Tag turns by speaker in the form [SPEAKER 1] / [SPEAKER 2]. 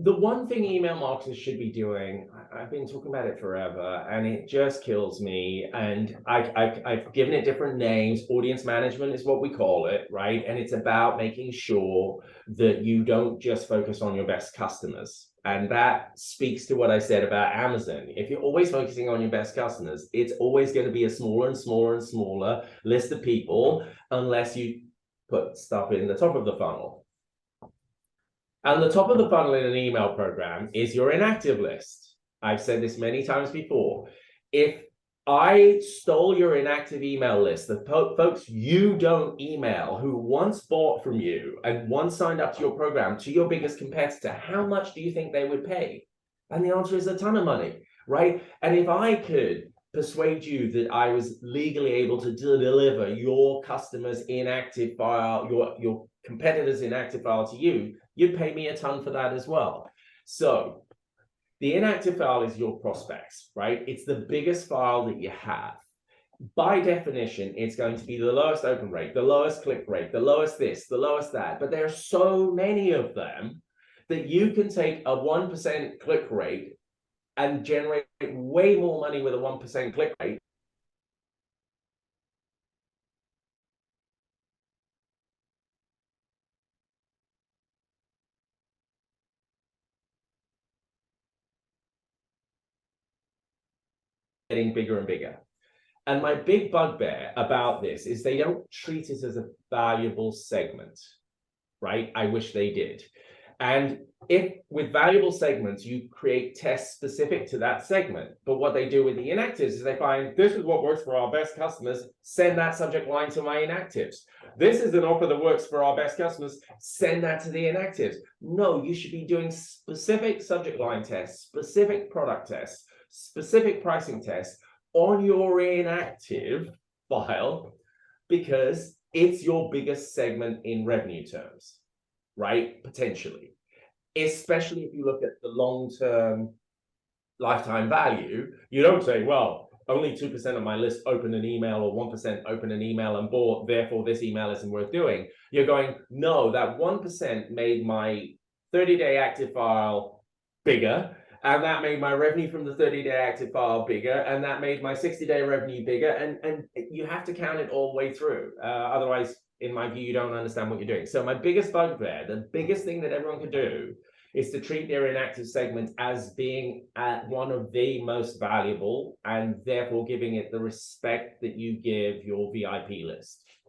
[SPEAKER 1] The one thing email marketers should be doing, I've been talking about it forever, and it just kills me. And I've given it different names. Audience management is what we call it, right? And it's about making sure that you don't just focus on your best customers. And that speaks to what I said about Amazon. If you're always focusing on your best customers, it's always going to be a smaller and smaller and smaller list of people, unless you put stuff in the top of the funnel. And the top of the funnel in an email program is your inactive list. I've said this many times before. If I stole your inactive email list, the folks you don't email who once bought from you and once signed up to your program, to your biggest competitor, how much do you think they would pay? And the answer is a ton of money, right? And if I could persuade you that I was legally able to deliver your customer's inactive file, your competitor's inactive file to you, you'd pay me a ton for that as well. So the inactive file is your prospects, right? It's the biggest file that you have. By definition, it's going to be the lowest open rate, the lowest click rate, the lowest this, the lowest that. But there are so many of them that you can take a 1% click rate and generate way more money with a 1% click rate getting bigger and bigger. And my big bugbear about this is they don't treat it as a valuable segment, right? I wish they did. And if with valuable segments, you create tests specific to that segment. But what they do with the inactives is they find this is what works for our best customers, send that subject line to my inactives. This is an offer that works for our best customers, send that to the inactives. No, you should be doing specific subject line tests, specific product tests, specific pricing tests on your inactive file, because it's your biggest segment in revenue terms, right? Potentially, especially if you look at the long-term lifetime value. You don't say, well, only 2% of my list open an email or 1% open an email and bought, therefore this email isn't worth doing. You're going, no, that 1% made my 30-day active file bigger, and that made my revenue from the 30-day active file bigger, and that made my 60-day revenue bigger. And you have to count it all the way through. Otherwise, in my view, you don't understand what you're doing. So my biggest bugbear, the biggest thing that everyone could do, is to treat their inactive segment as being one of the most valuable, and therefore giving it the respect that you give your VIP list.